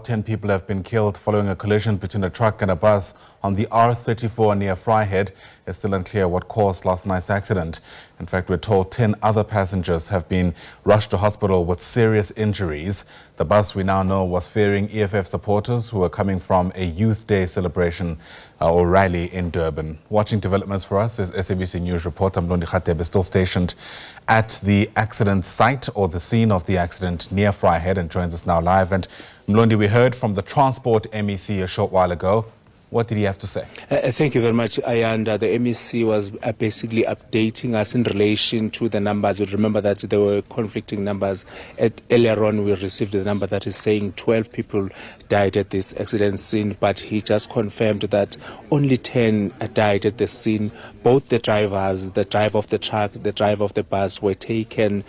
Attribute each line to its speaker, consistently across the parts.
Speaker 1: 10 people have been killed following a collision between a truck and a bus on the R34 near Vryheid. It's still unclear what caused last night's accident. In fact, we're told 10 other passengers have been rushed to hospital with serious injuries. The bus, we now know, was ferrying EFF supporters who were coming from a Youth Day celebration or rally in Durban. Watching developments for us is SABC News reporter Mlondi Radebe, still stationed at the accident site or the scene of the accident near Vryheid, and joins us now live. And Mlondi, we heard from the Transport MEC a short while ago. What did he have to say?
Speaker 2: Thank you very much, Ayanda. The MEC was basically updating us in relation to the numbers. You remember that there were conflicting numbers. Earlier on, we received the number that is saying 12 people died at this accident scene, but he just confirmed that only 10 died at the scene. Both the drivers, the driver of the truck, the driver of the bus, were taken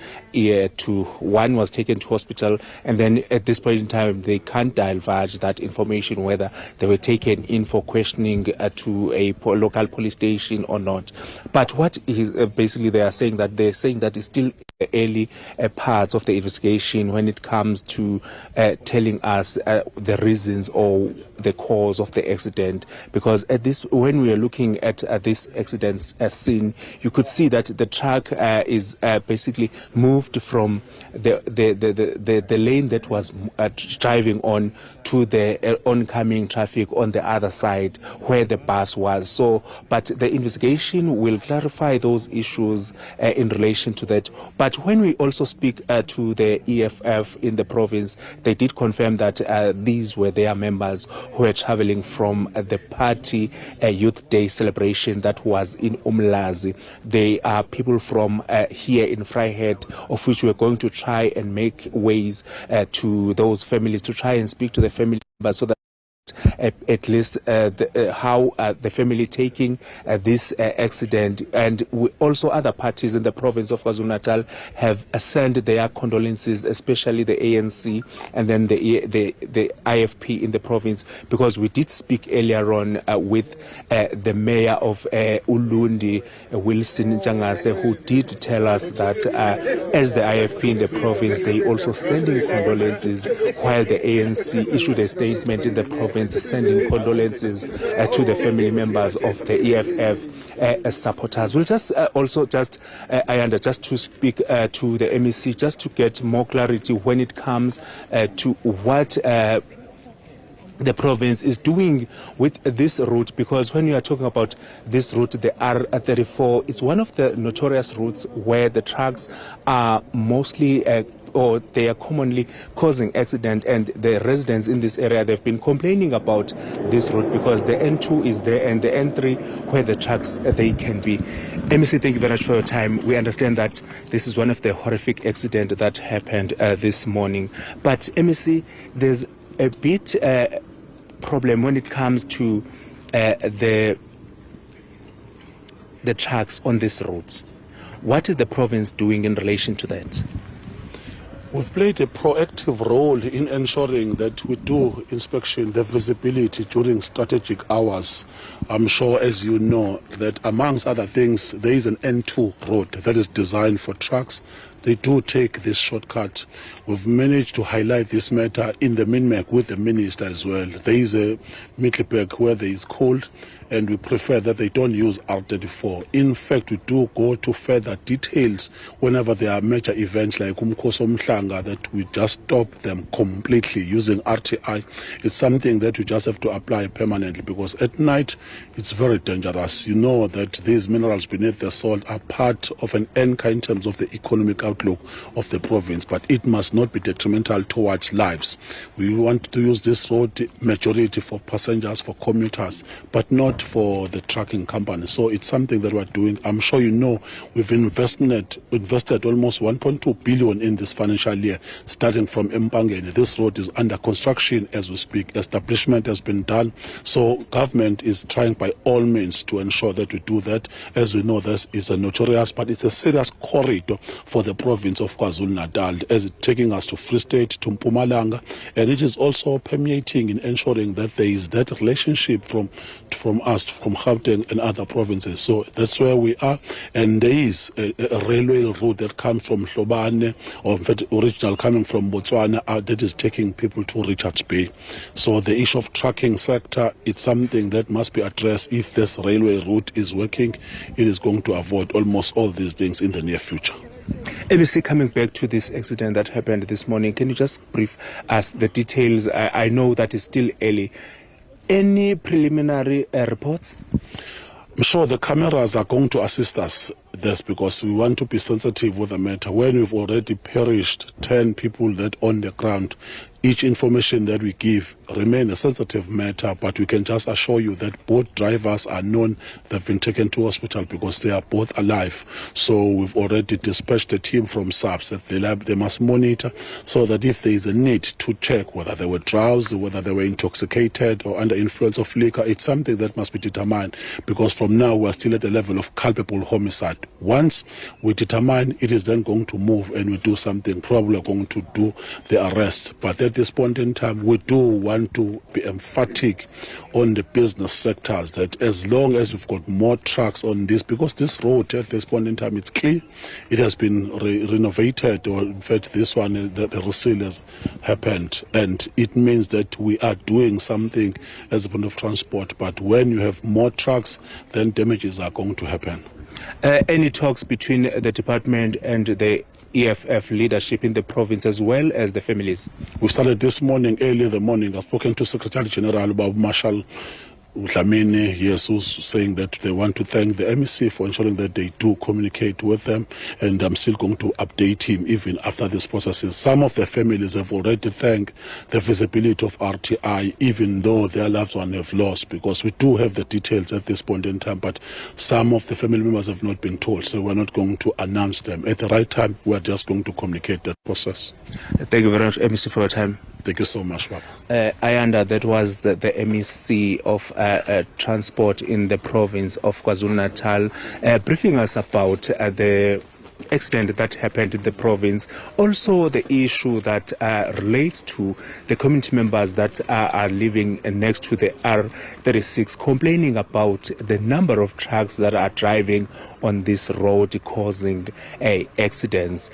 Speaker 2: one was taken to hospital, and then at this point in time, they can't divulge that information whether they were taken in for questioning to a local police station or not. But what is basically they're saying that it's still early parts of the investigation when it comes to telling us the reasons or the cause of the accident, because when we are looking at this accident scene, you could see that the truck is basically moved from the lane that was driving on to the oncoming traffic on the other side where the bus was. So, but the investigation will clarify those issues in relation to that. But when we also speak to the EFF in the province, they did confirm that these were their members who were traveling from the party Youth Day celebration that was in Umlazi. They are people from here in Vryheid, of which we're going to try and make ways to those families, to try and speak to the family members so that at least how the family taking this accident, and also other parties in the province of KwaZulu-Natal have sent their condolences, especially the ANC and then the IFP in the province, because we did speak earlier on with the mayor of Mlondi, Wilson Changase, who did tell us that as the IFP in the province, they also sending condolences, while the ANC issued a statement in the province sending condolences to the family members of the EFF supporters. We'll just Ayanda, just to speak to the MEC, just to get more clarity when it comes to what the province is doing with this route, because when you are talking about this route, the R34, it's one of the notorious routes where the trucks are mostly or they are commonly causing accident, and the residents in this area, they've been complaining about this route because the N2 is there and the N3 where the trucks they can be. MEC, thank you very much for your time. We understand that this is one of the horrific accidents that happened this morning, but MEC, there's a bit problem when it comes to the trucks on this route. What is the province doing in relation to that?
Speaker 3: We've played a proactive role in ensuring that we do inspection, the visibility during strategic hours. I'm sure, as you know, that amongst other things, there is an N2 road that is designed for trucks. They do take this shortcut. We've managed to highlight this matter in the MINMAC with the minister as well. There is a Middelburg where there is cold, and we prefer that they don't use R34. In fact, we do go to further details whenever there are major events like Umkhosi Omhlanga, that we just stop them completely using RTI. It's something that we just have to apply permanently, because at night it's very dangerous. You know that these minerals beneath the soil are part of an anchor in terms of the economic outlook of the province, but it must not be detrimental towards lives. We want to use this road majority for passengers, for commuters, but not for the trucking company. So it's something that we're doing. I'm sure you know we've invested almost 1.2 billion in this financial year, starting from Mpangeni. This road is under construction as we speak. Establishment has been done. So government is trying by all means to ensure that we do that. As we know, this is a notorious, but it's a serious corridor for the province of KwaZulu-Natal, as it taking us to Free State, to Mpumalanga, and it is also permeating in ensuring that there is that relationship from us, from Gauteng and other provinces. So that's where we are, and there is a railway route that comes from Hlobane, or in fact original coming from Botswana, that is taking people to Richards Bay. So the issue of trucking sector, it's something that must be addressed. If this railway route is working, it is going to avoid almost all these things in the near future.
Speaker 2: ABC, coming back to this accident that happened this morning, can you just brief us the details? I know that it's still early. Any preliminary reports?
Speaker 3: I'm sure the cameras are going to assist us this, because we want to be sensitive with the matter. When we've already perished 10 people that on the ground, each information that we give remain a sensitive matter, but we can just assure you that both drivers are known. They've been taken to hospital because they are both alive. So we've already dispatched a team from SABC that they must monitor, so that if there is a need to check whether they were drowsy, whether they were intoxicated or under influence of liquor, it's something that must be determined, because from now we're still at the level of culpable homicide. Once we determine, it is then going to move and we do something, probably going to do the arrest. But at this point in time, we do want to be emphatic on the business sectors, that as long as we've got more trucks on this, because this road at this point in time, it's clear, it has been renovated, or in fact this one, the reseal has happened, and it means that we are doing something as a point of transport. But when you have more trucks, then damages are going to happen.
Speaker 2: Any talks between the department and the EFF leadership in the province, as well as the families?
Speaker 3: We started this morning, early in the morning. I've spoken to Secretary General Marshal Dlamini, yes, who's saying that they want to thank the MEC for ensuring that they do communicate with them, and I'm still going to update him even after this process. Some of the families have already thanked the visibility of RTI, even though their loved ones have lost, because we do have the details at this point in time, but some of the family members have not been told, so we're not going to announce them. At the right time, we're just going to communicate that process.
Speaker 2: Thank you very much, MEC, for your time.
Speaker 3: Thank you so much, Bob.
Speaker 2: Ayanda, that was the MEC of transport in the province of KwaZulu-Natal, briefing us about the accident that happened in the province. Also the issue that relates to the community members that are living next to the R36, complaining about the number of trucks that are driving on this road, causing accidents.